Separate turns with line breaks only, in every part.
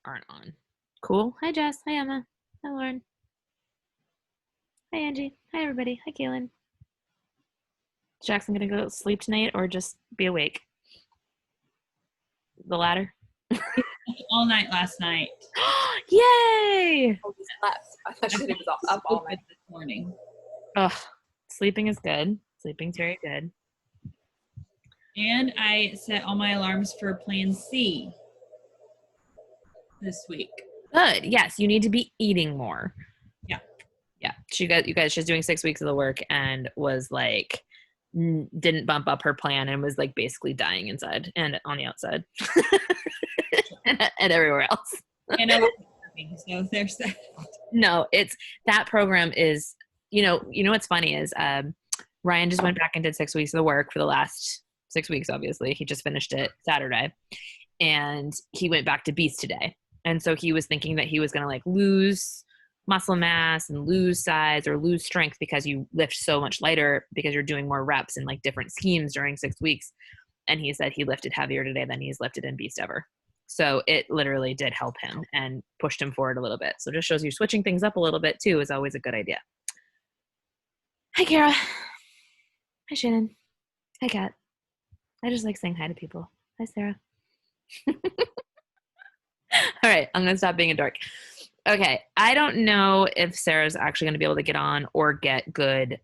aren't on. Cool. Hi, Jess. Hi, Emma. Hi, Lauren. Hi, Angie. Hi, everybody. Hi, Kaylin. Jackson gonna go sleep tonight or just be awake? The latter.
All night last night.
Yay!
Oh, he slept. I thought she said he was up all night.
This morning.
Ugh, sleeping is good. Sleeping's very good.
And I set all my alarms for Plan C this week.
Good. Yes, you need to be eating more.
Yeah.
Yeah. She's doing 6 weeks of the work and was like, didn't bump up her plan and was like basically dying inside and on the outside and everywhere else.
And I wasn't happy, so there's that.
No, that program is, you know what's funny is Ryan just went back and did 6 weeks of the work for the last 6 weeks, obviously. He just finished it Saturday. And he went back to Beast today. And so he was thinking that he was going to like lose muscle mass and lose size or lose strength because you lift so much lighter because you're doing more reps and like different schemes during 6 weeks. And he said he lifted heavier today than he's lifted in Beast ever. So it literally did help him and pushed him forward a little bit. So it just shows you switching things up a little bit too is always a good idea. Hi, Kara. Hi, Shannon. Hi, Kat. I just like saying hi to people. Hi, Sarah. All right, I'm going to stop being a dork. Okay, I don't know if Sarah's actually going to be able to get on or get good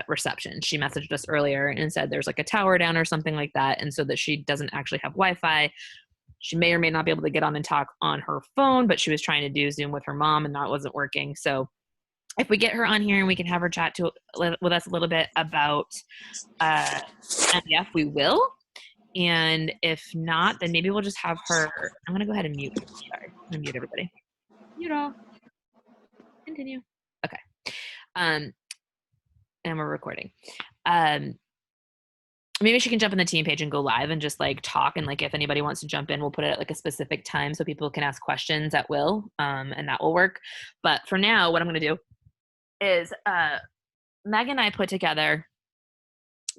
reception. She messaged us earlier and said there's like a tower down or something like that, and so that she doesn't actually have Wi-Fi. She may or may not be able to get on and talk on her phone, but she was trying to do Zoom with her mom, and that wasn't working. So if we get her on here and we can have her chat with us a little bit about MBF, we will. And if not, then maybe we'll just have her. I'm going to go ahead and mute. Sorry, I'm going to mute everybody. Mute all. Continue. Okay. And we're recording. Maybe she can jump in the team page and go live and just like talk. And like, if anybody wants to jump in, we'll put it at like a specific time so people can ask questions at will. And that will work. But for now, what I'm going to do is Meg and I put together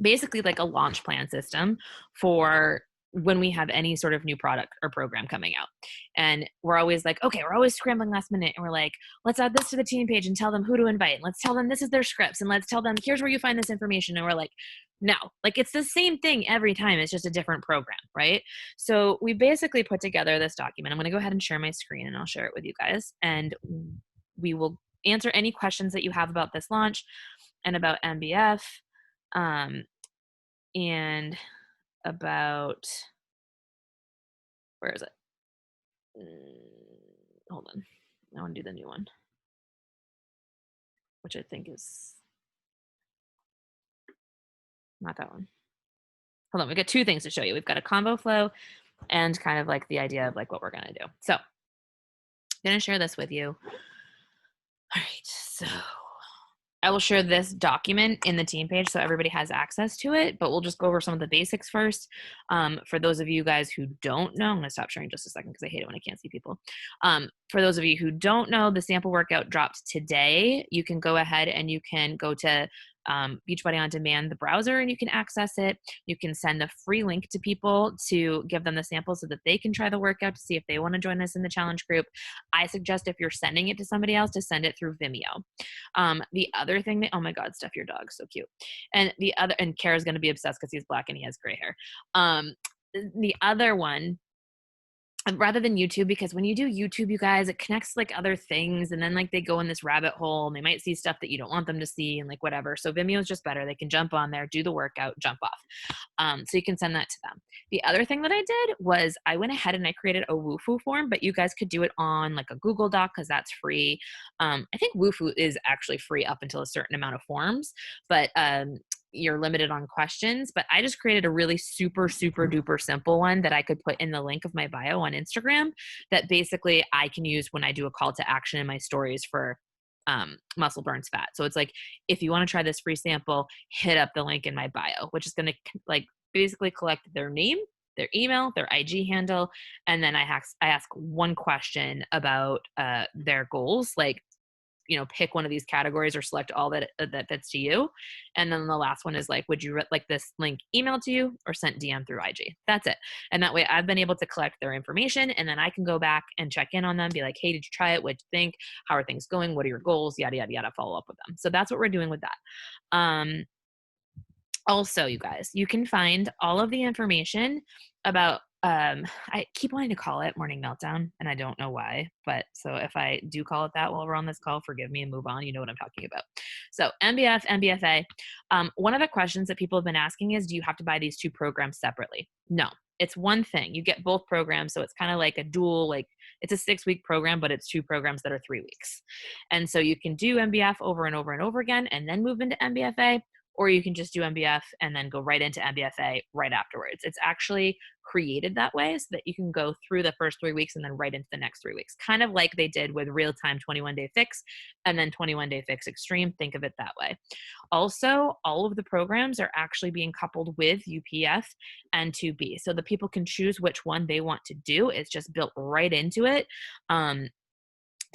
basically like a launch plan system for when we have any sort of new product or program coming out. And we're always like, okay, we're always scrambling last minute. And we're like, let's add this to the team page and tell them who to invite. And let's tell them this is their scripts. And let's tell them, here's where you find this information. And we're like, no, like it's the same thing every time. It's just a different program, right? So we basically put together this document. I'm going to go ahead and share my screen and I'll share it with you guys. And we will answer any questions that you have about this launch and about MBF. And about, where is it? Hold on. I want to do the new one, which I think is not that one. Hold on. We got two things to show you. We've got a combo flow and kind of like the idea of like what we're going to do. So I'm going to share this with you. All right. So I will share this document in the team page so everybody has access to it, but we'll just go over some of the basics first. For those of you guys who don't know, I'm going to stop sharing just a second because I hate it when I can't see people. For those of you who don't know, the sample workout dropped today. You can go ahead and you can go to Beachbody On Demand, the browser, and you can access it. You can send a free link to people to give them the sample so that they can try the workout to see if they want to join us in the challenge group. I suggest if you're sending it to somebody else to send it through Vimeo. The other thing that, oh my God, Steph, your dog's so cute. And Kara's going to be obsessed because he's black and he has gray hair. The other one, rather than YouTube, because when you do YouTube, you guys, it connects like other things and then like they go in this rabbit hole and they might see stuff that you don't want them to see and like whatever. So Vimeo is just better. They can jump on there, do the workout, jump off. So you can send that to them. The other thing that I did was I went ahead and I created a Wufu form, but you guys could do it on like a Google Doc because that's free. I think Wufu is actually free up until a certain amount of forms, but you're limited on questions, but I just created a really super duper simple one that I could put in the link of my bio on Instagram that basically I can use when I do a call to action in my stories for muscle burns fat. So it's like, if you want to try this free sample, hit up the link in my bio, which is going to like basically collect their name, their email, their IG handle. And then I ask one question about their goals. Like, pick one of these categories or select all that fits to you. And then the last one is like, would you like this link emailed to you or sent DM through IG? That's it. And that way I've been able to collect their information, and then I can go back and check in on them, be like, hey, did you try it? What'd you think? How are things going? What are your goals? Yada, yada, yada, follow up with them. So that's what we're doing with that. Also, you guys, you can find all of the information about, I keep wanting to call it Morning Meltdown, and I don't know why, but so if I do call it that while we're on this call, forgive me and move on. You know what I'm talking about. So MBF, MBFA, one of the questions that people have been asking is, do you have to buy these two programs separately? No, it's one thing. You get both programs, so it's kind of like a dual, like it's a 6-week program, but it's 2 programs that are 3 weeks. And so you can do MBF over and over and over again and then move into MBFA, or you can just do MBF and then go right into MBFA right afterwards. It's actually created that way so that you can go through the first 3 weeks and then right into the next 3 weeks, kind of like they did with real-time 21-day fix and then 21-day fix extreme. Think of it that way. Also, all of the programs are actually being coupled with UPF and 2B, so the people can choose which one they want to do. It's just built right into it.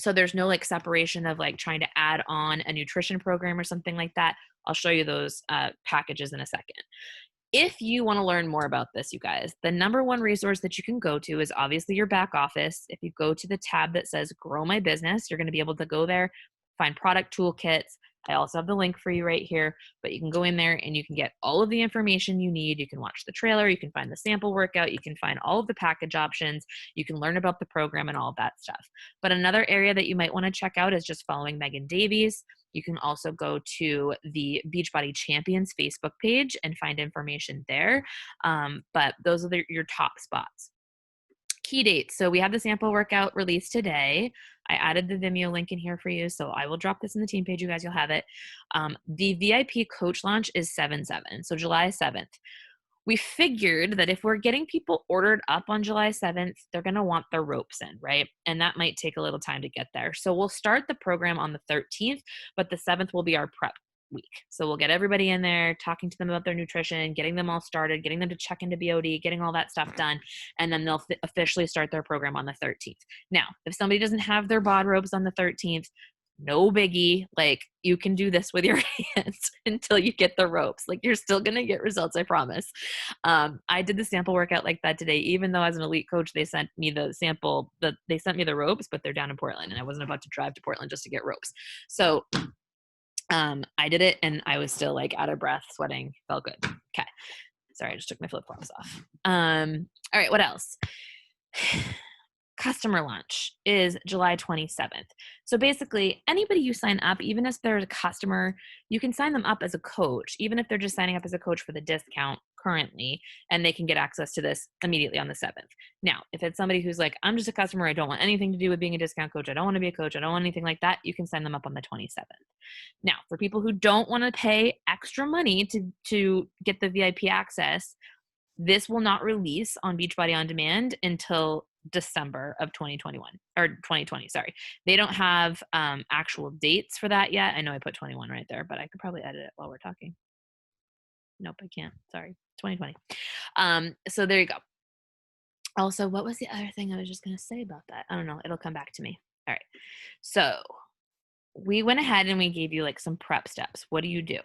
So there's no like separation of like trying to add on a nutrition program or something like that. I'll show you those packages in a second. If you want to learn more about this, you guys, the number one resource that you can go to is obviously your back office. If you go to the tab that says Grow My Business, you're going to be able to go there, find product toolkits. I also have the link for you right here, but you can go in there and you can get all of the information you need. You can watch the trailer, you can find the sample workout, you can find all of the package options, you can learn about the program and all of that stuff. But another area that you might want to check out is just following Megan Davies. You can also go to the Beachbody Champions Facebook page and find information there. But those are your top spots. Key dates. So we have the sample workout released today. I added the Vimeo link in here for you, so I will drop this in the team page. You guys, you'll have it. The VIP coach launch is 7/7, so July 7th. We figured that if we're getting people ordered up on July 7th, they're going to want their ropes in, right? And that might take a little time to get there. So we'll start the program on the 13th, but the 7th will be our prep week. So we'll get everybody in there, talking to them about their nutrition, getting them all started, getting them to check into BOD, getting all that stuff done, and then they'll officially start their program on the 13th. Now, if somebody doesn't have their bod ropes on the 13th, no biggie. Like, you can do this with your hands until you get the ropes. Like, you're still going to get results, I promise. I did the sample workout like that today, even though as an elite coach, they sent me the sample, they sent me the ropes, but they're down in Portland and I wasn't about to drive to Portland just to get ropes. So I did it and I was still like out of breath, sweating, felt good. Okay. Sorry, I just took my flip-flops off. All right, what else? Customer launch is July 27th. So basically, anybody you sign up, even if they're a customer, you can sign them up as a coach, even if they're just signing up as a coach for the discount currently, and they can get access to this immediately on the 7th. Now, if it's somebody who's like, I'm just a customer, I don't want anything to do with being a discount coach, I don't want to be a coach, I don't want anything like that, you can sign them up on the 27th. Now, for people who don't want to pay extra money to get the VIP access, this will not release on Beachbody On Demand until December of 2021 or 2020. Sorry. They don't have actual dates for that yet. I know I put 21 right there, but I could probably edit it while we're talking. Nope, I can't. Sorry. 2020. So there you go. Also, what was the other thing I was just going to say about that? I don't know. It'll come back to me. All right. So we went ahead and we gave you like some prep steps. What do you do?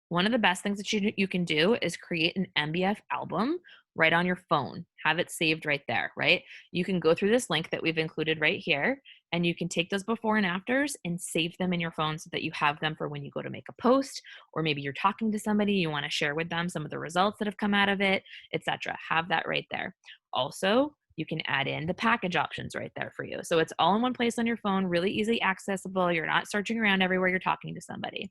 One of the best things that you can do is create an MBF album right on your phone. Have it saved right there, right? You can go through this link that we've included right here, and you can take those before and afters and save them in your phone so that you have them for when you go to make a post, or maybe you're talking to somebody, you want to share with them some of the results that have come out of it, etc. Have that right there. Also, you can add in the package options right there for you. So it's all in one place on your phone, really easily accessible. You're not searching around everywhere you're talking to somebody.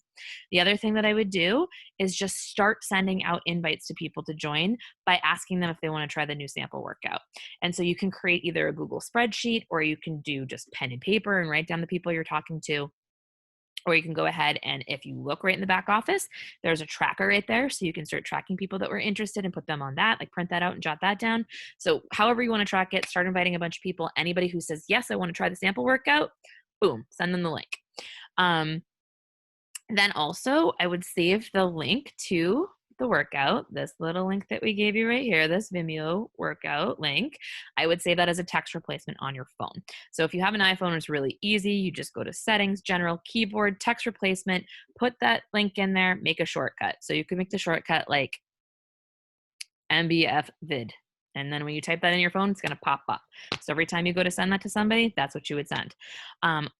The other thing that I would do is just start sending out invites to people to join by asking them if they want to try the new sample workout. And so you can create either a Google spreadsheet, or you can do just pen and paper and write down the people you're talking to. Or you can go ahead and if you look right in the back office, there's a tracker right there. So you can start tracking people that were interested and put them on that, like print that out and jot that down. So however you want to track it, start inviting a bunch of people. Anybody who says, yes, I want to try the sample workout, boom, send them the link. Then also I would save the link to the workout, this little link that we gave you right here, this Vimeo workout link, I would save that as a text replacement on your phone. So if you have an iPhone, it's really easy. You just go to settings, general, keyboard, text replacement, put that link in there, make a shortcut. So you can make the shortcut like MBF vid. And then when you type that in your phone, it's going to pop up. So every time you go to send that to somebody, that's what you would send.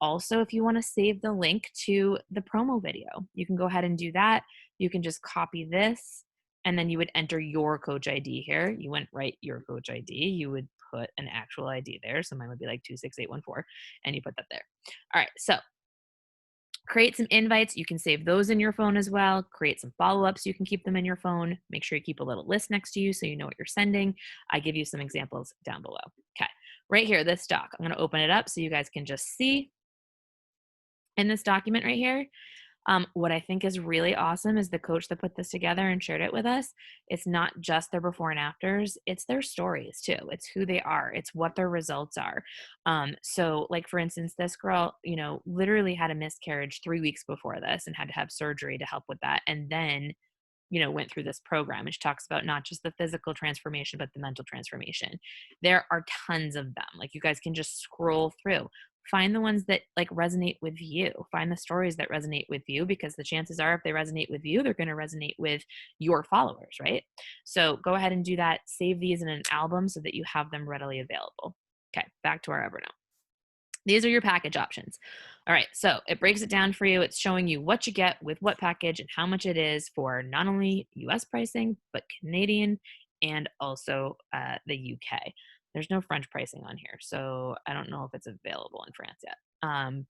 Also, if you want to save the link to the promo video, you can go ahead and do that. You can just copy this, and then you would enter your coach ID here. You wouldn't write your coach ID. You would put an actual ID there. So mine would be like 26814, and you put that there. All right. So create some invites. You can save those in your phone as well. Create some follow-ups. You can keep them in your phone. Make sure you keep a little list next to you so you know what you're sending. I give you some examples down below. Okay, right here, this doc. I'm going to open it up so you guys can just see in this document right here. What I think is really awesome is the coach that put this together and shared it with us. It's not just their before and afters, it's their stories too. It's who they are. It's what their results are. So like for instance, this girl, literally had a miscarriage 3 weeks before this and had to have surgery to help with that. And then, went through this program. And she talks about not just the physical transformation, but the mental transformation. There are tons of them. Like you guys can just scroll through. Find the ones that like resonate with you. Find the stories that resonate with you, because the chances are if they resonate with you, they're going to resonate with your followers, right? So go ahead and do that. Save these in an album so that you have them readily available. Okay, back to our Evernote. These are your package options. All right, so it breaks it down for you. It's showing you what you get with what package and how much it is for not only US pricing, but Canadian and also the UK. There's no French pricing on here, so I don't know if it's available in France yet.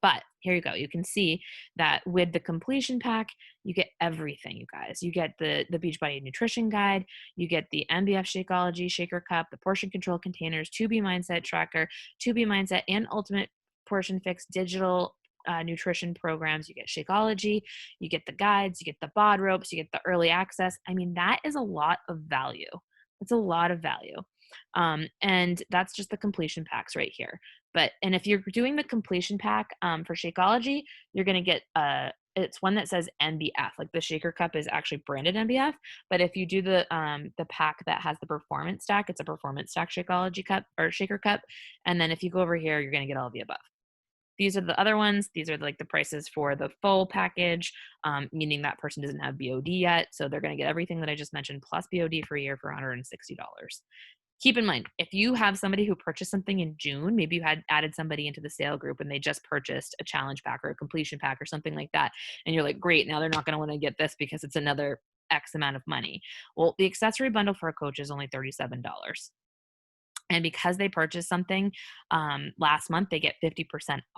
But here you go. You can see that with the completion pack, you get everything, you guys. You get the Beachbody Nutrition Guide, you get the MBF Shakeology Shaker Cup, the portion control containers, 2B Mindset Tracker, 2B Mindset, and Ultimate Portion Fix digital nutrition programs. You get Shakeology, you get the guides, you get the bod ropes, you get the early access. I mean, that is a lot of value. That's a lot of value. And that's just the completion packs right here. And if you're doing the completion pack for Shakeology, you're going to get it's one that says MBF. Like the shaker cup is actually branded MBF. But if you do the pack that has the performance stack, it's a performance stack Shakeology cup or shaker cup. And then if you go over here, you're going to get all of the above. These are the other ones. These are like the prices for the full package, meaning that person doesn't have BOD yet. So they're going to get everything that I just mentioned plus BOD for a year for $160. Keep in mind, if you have somebody who purchased something in June, maybe you had added somebody into the sale group and they just purchased a challenge pack or a completion pack or something like that. And you're like, great, now they're not going to want to get this because it's another X amount of money. Well, the accessory bundle for a coach is only $37. And because they purchased something last month, they get 50%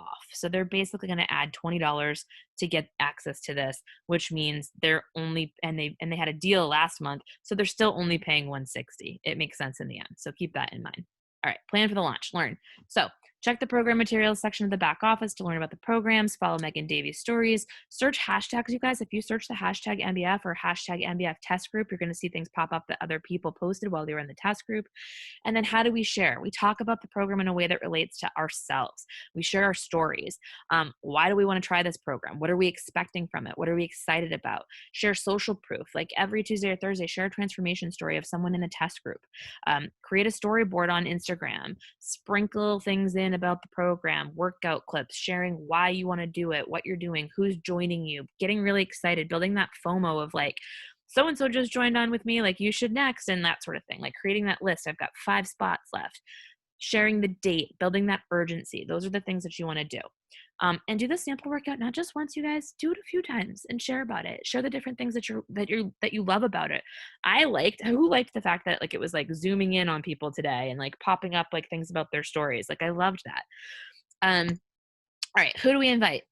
off. So they're basically going to add $20 to get access to this, which means they're only, and they had a deal last month, so they're still only paying $160. It makes sense in the end. So keep that in mind. All right, plan for the launch, learn. So check the program materials section of the back office to learn about the programs. Follow Megan Davies' stories. Search hashtags, you guys. If you search the hashtag MBF or hashtag MBF test group, you're going to see things pop up that other people posted while they were in the test group. And then how do we share? We talk about the program in a way that relates to ourselves. We share our stories. Why do we want to try this program? What are we expecting from it? What are we excited about? Share social proof. Like every Tuesday or Thursday, share a transformation story of someone in the test group. Create a storyboard on Instagram. Sprinkle things in about the program, workout clips, sharing why you want to do it, what you're doing, who's joining you, getting really excited, building that FOMO of like, so-and-so just joined on with me, like you should next, and that sort of thing. Like creating that list. I've got 5 spots left. Sharing the date, building that urgency. Those are the things that you want to do. And do the sample workout not just once, you guys. Do it a few times and share about it. Share the different things that you love about it. Who liked the fact that like it was like zooming in on people today and like popping up like things about their stories. Like I loved that. All right, who do we invite?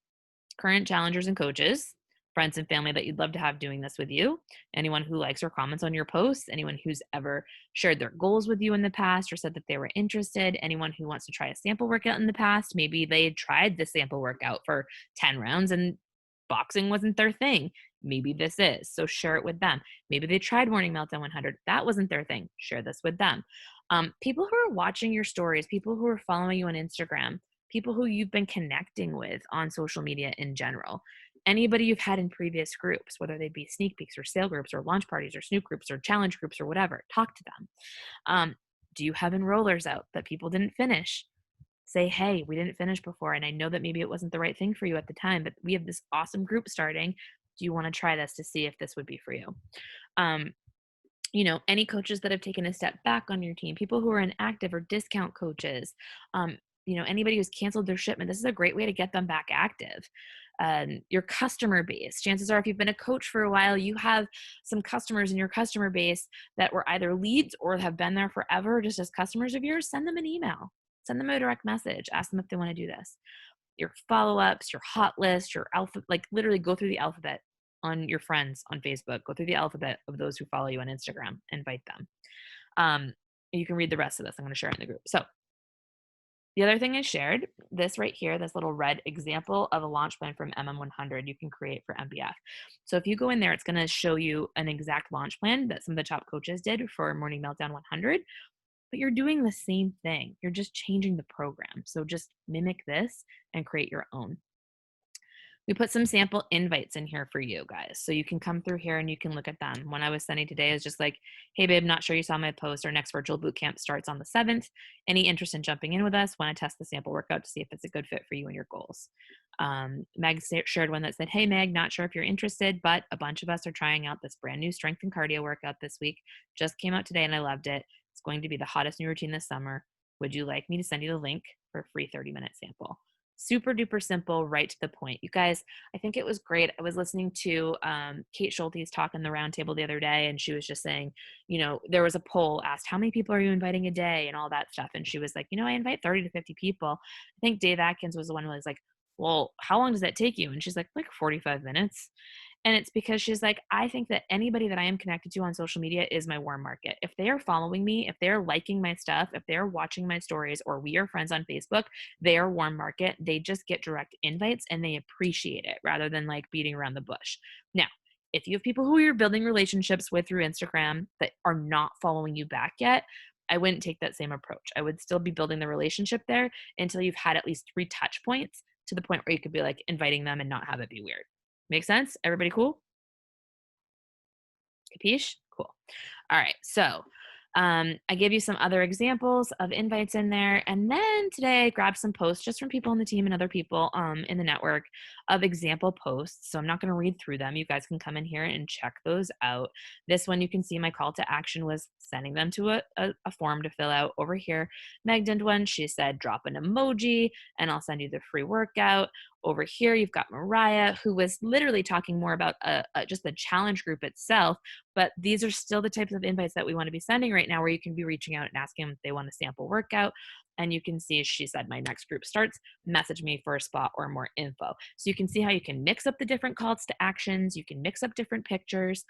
Current challengers and coaches, friends and family that you'd love to have doing this with you, anyone who likes or comments on your posts, anyone who's ever shared their goals with you in the past or said that they were interested, anyone who wants to try a sample workout in the past. Maybe they tried the sample workout for 10 rounds and boxing wasn't their thing. Maybe this is. So share it with them. Maybe they tried Morning Meltdown 100. That wasn't their thing. Share this with them. People who are watching your stories, people who are following you on Instagram, people who you've been connecting with on social media in general. Anybody you've had in previous groups, whether they be sneak peeks or sale groups or launch parties or snoop groups or challenge groups or whatever, talk to them. Do you have enrollers out that people didn't finish? Say, hey, we didn't finish before, and I know that maybe it wasn't the right thing for you at the time, but we have this awesome group starting. Do you want to try this to see if this would be for you? Any coaches that have taken a step back on your team, people who are inactive or discount coaches, anybody who's canceled their shipment, this is a great way to get them back active. Your customer base, chances are if you've been a coach for a while, you have some customers in your customer base that were either leads or have been there forever just as customers of yours. Send them an email, send them a direct message, ask them if they want to do this. Your follow-ups, your hot list, your alpha, like literally go through the alphabet on your friends on Facebook, go through the alphabet of those who follow you on Instagram, invite them. You can read the rest of this. I'm going to share it in the group. So the other thing I shared, this right here, this little red example of a launch plan from MM100 you can create for MBF. So if you go in there, it's going to show you an exact launch plan that some of the top coaches did for Morning Meltdown 100, but you're doing the same thing. You're just changing the program. So just mimic this and create your own. We put some sample invites in here for you guys. So you can come through here and you can look at them. One I was sending today is just like, hey babe, not sure you saw my post. Our next virtual bootcamp starts on the 7th. Any interest in jumping in with us? Want to test the sample workout to see if it's a good fit for you and your goals. Meg shared one that said, hey Meg, not sure if you're interested, but a bunch of us are trying out this brand new strength and cardio workout this week. Just came out today and I loved it. It's going to be the hottest new routine this summer. Would you like me to send you the link for a free 30-minute sample? Super duper simple, right to the point. You guys, I think it was great. I was listening to Kate Schulte's talk in the roundtable the other day, and she was just saying, there was a poll asked, how many people are you inviting a day and all that stuff? And she was like, I invite 30 to 50 people. I think Dave Atkins was the one who was like, well, how long does that take you? And she's like 45 minutes. And it's because she's like, I think that anybody that I am connected to on social media is my warm market. If they are following me, if they're liking my stuff, if they're watching my stories, or we are friends on Facebook, they are warm market. They just get direct invites and they appreciate it rather than like beating around the bush. Now, if you have people who you're building relationships with through Instagram that are not following you back yet, I wouldn't take that same approach. I would still be building the relationship there until you've had at least 3 touch points to the point where you could be like inviting them and not have it be weird. Make sense? Everybody cool? Capiche? Cool. All right. So I gave you some other examples of invites in there. And then today I grabbed some posts just from people on the team and other people in the network of example posts. So I'm not going to read through them. You guys can come in here and check those out. This one, you can see my call to action was sending them to a form to fill out. Over here, Meg did one. She said, drop an emoji and I'll send you the free workout. Over here, you've got Mariah, who was literally talking more about just the challenge group itself. But these are still the types of invites that we want to be sending right now, where you can be reaching out and asking them if they want a sample workout. And you can see, she said, my next group starts, message me for a spot or more info. So you can see how you can mix up the different calls to actions. You can mix up different pictures.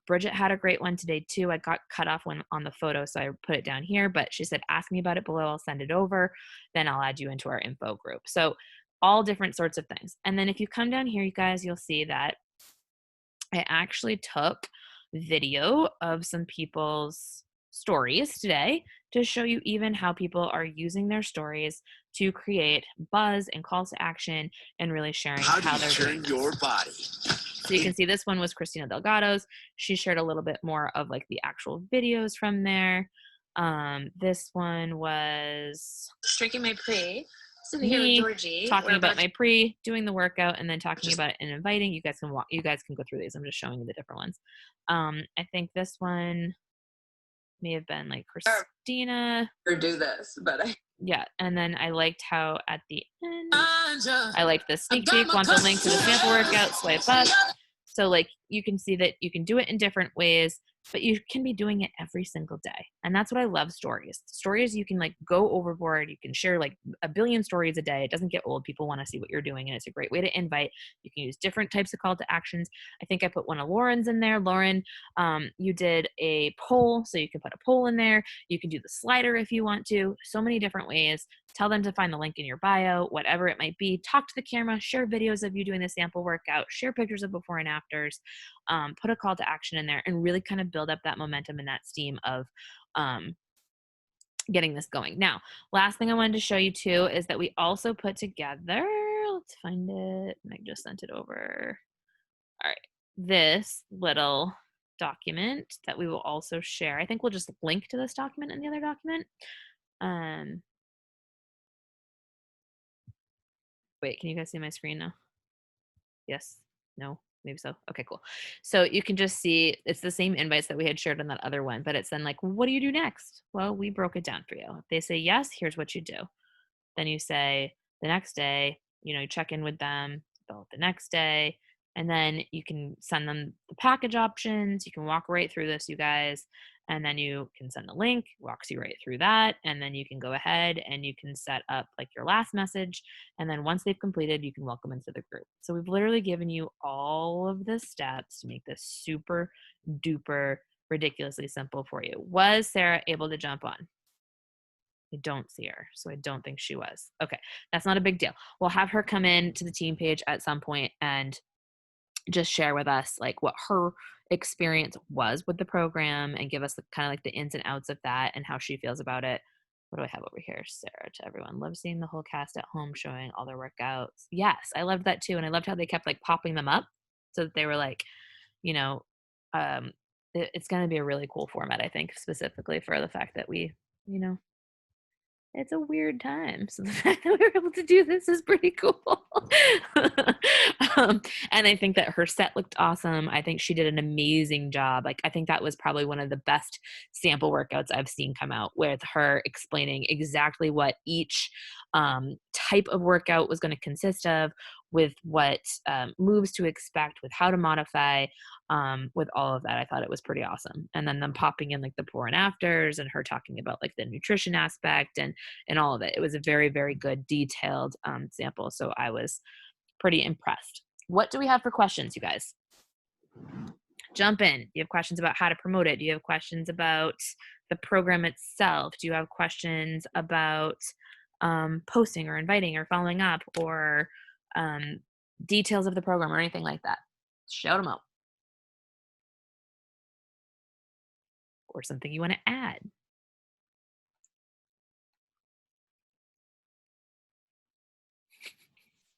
Bridget had a great one today too. I got cut off when on the photo, so I put it down here, but she said, ask me about it below. I'll send it over. Then I'll add you into our info group. So all different sorts of things. And then if you come down here, you guys, you'll see that I actually took video of some people's stories today to show you even how people are using their stories to create buzz and calls to action and really sharing how they're doing your body. So you can see this one was Christina Delgado's. She shared a little bit more of like the actual videos from there. This one was
Drinking my pre.
me here with Georgie, talking about my pre, doing the workout, and then talking about it and inviting. You guys can go through these. I'm just showing you the different ones. I think this one may have been like Christina.
Or do this, but
yeah. And then I liked how at the end, I liked the sneak peek. Want the link to the sample workout? Swipe up. So like you can see that you can do it in different ways, but you can be doing it every single day. And that's what I love stories. Stories, you can like go overboard. You can share like a billion stories a day. It doesn't get old. People want to see what you're doing. And it's a great way to invite. You can use different types of call to actions. I think I put one of Lauren's in there. Lauren, you did a poll. So you can put a poll in there. You can do the slider if you want to. So many different ways. Tell them to find the link in your bio, whatever it might be. Talk to the camera, share videos of you doing the sample workout, share pictures of before and afters, put a call to action in there, and really kind of build up that momentum and that steam of getting this going. Now, last thing I wanted to show you too is that we also put together, Let's find it. Meg just sent it over. All right. This little document that we will also share. I think we'll just link to this document in the other document. Wait, can you guys see my screen now? Yes? No? Maybe so. Okay, cool. So you can just see it's the same invites that we had shared on that other one, but it's then like, what do you do next? Well, we broke it down for you. If they say yes, here's what you do. Then you say the next day, you check in with them the next day, and then you can send them the package options. You can walk right through this, you guys, and then you can send the link, walks you right through that, and then you can go ahead and you can set up like your last message, and then once they've completed, you can welcome into the group. So we've literally given you all of the steps to make this super duper ridiculously simple for you. Was Sarah able to jump on? I don't see her, so I don't think she was. Okay, that's not a big deal. We'll have her come in to the team page at some point and just share with us like what her experience was with the program and give us kind of like the ins and outs of that and how she feels about it. What do I have over here? Sarah to everyone. Love seeing the whole cast at home showing all their workouts. Yes, I loved that too. And I loved how they kept like popping them up so that they were like, you know, it's going to be a really cool format, I think, specifically for the fact that we, you know, it's a weird time. So the fact that we were able to do this is pretty cool. And I think that her set looked awesome. I think she did an amazing job. Like, I think that was probably one of the best sample workouts I've seen come out with her explaining exactly what each type of workout was going to consist of, with what moves to expect, with how to modify, with all of that. I thought it was pretty awesome. And then them popping in like the before and afters and her talking about like the nutrition aspect and all of it. It was a very, very good detailed sample. So I was pretty impressed. What do we have for questions, you guys? Jump in. Do you have questions about how to promote it? Do you have questions about the program itself? Do you have questions about posting or inviting or following up or details of the program or anything like that? Shout them out. Or something you want to add.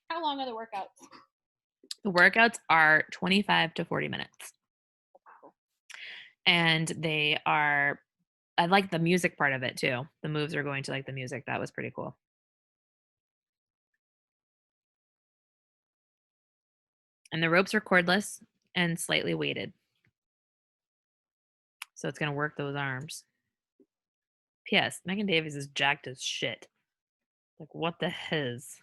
How long are the workouts?
The workouts are 25 to 40 minutes. And they are, I like the music part of it too. The moves are going to like the music. That was pretty cool. And the ropes are cordless and slightly weighted. So it's going to work those arms. P.S. Megan Davies is jacked as shit. Like, what the hizz?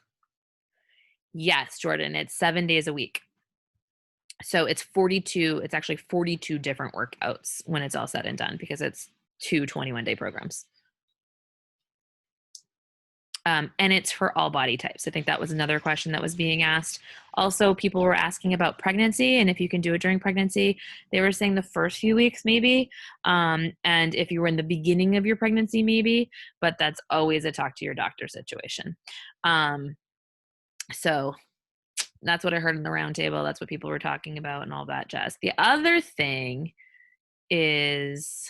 Yes, Jordan, it's 7 days a week. So it's actually 42 different workouts when it's all said and done because it's 2 21-day programs. And it's for all body types. I think that was another question that was being asked. Also, people were asking about pregnancy and if you can do it during pregnancy. They were saying the first few weeks maybe, and if you were in the beginning of your pregnancy maybe, but that's always a talk to your doctor situation. So that's what I heard in the roundtable. That's what people were talking about and all that jazz. The other thing is,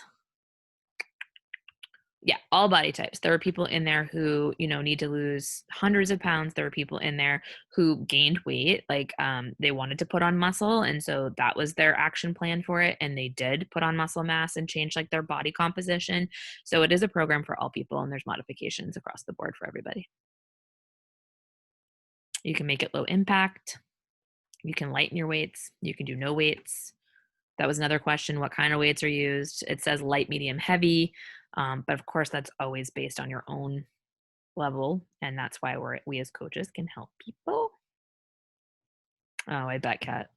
yeah, all body types. There were people in there who, need to lose hundreds of pounds. There were people in there who gained weight, like they wanted to put on muscle. And so that was their action plan for it. And they did put on muscle mass and change like their body composition. So it is a program for all people and there's modifications across the board for everybody. You can make it low impact. You can lighten your weights. You can do no weights. That was another question. What kind of weights are used? It says light, medium, heavy. But of course, that's always based on your own level. And that's why we as coaches can help people. Oh, I bet Kat.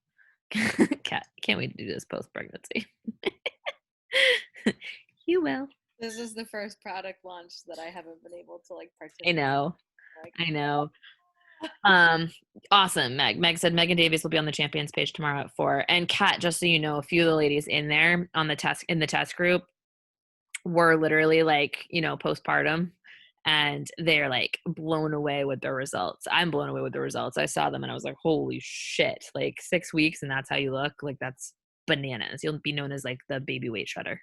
Kat, can't wait to do this post-pregnancy. You will.
This is the first product launch that I haven't been able to participate.
I know. Awesome. Meg said Megan Davies will be on the champions page tomorrow at 4. And Kat, just so you know, a few of the ladies in there on the test group were literally postpartum and they're blown away with the results. I'm blown away with the results. I saw them and I was like, holy shit, 6 weeks and that's how you look. That's bananas. You'll be known as the baby weight shredder.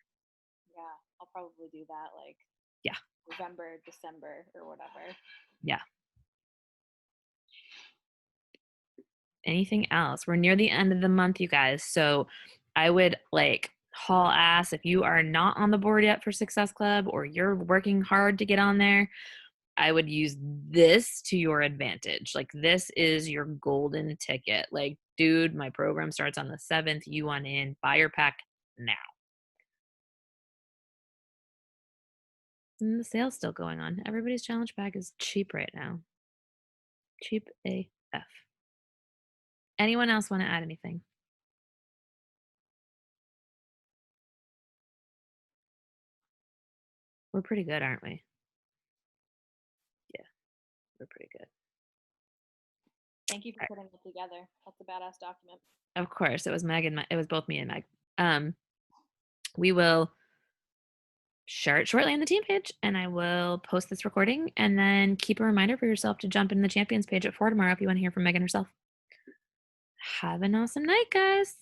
Yeah, I'll probably do that
yeah,
November, December or whatever.
Yeah. Anything else? We're near the end of the month, you guys. So I would like haul ass if you are not on the board yet for Success Club or you're working hard to get on there. I would use this to your advantage. Like, this is your golden ticket. Like, dude, my program starts on the 7th. You want in, buy your pack now. And the sale's still going on. Everybody's challenge pack is cheap right now. Cheap AF. Anyone else want to add anything? We're pretty good, aren't we? Yeah, we're pretty good.
Thank you for putting it together. That's a badass document.
Of course, it was Meg and it was both me and Meg. We will share it shortly on the team page, and I will post this recording, and then keep a reminder for yourself to jump in the champions page at 4 tomorrow if you want to hear from Megan herself. Have an awesome night, guys.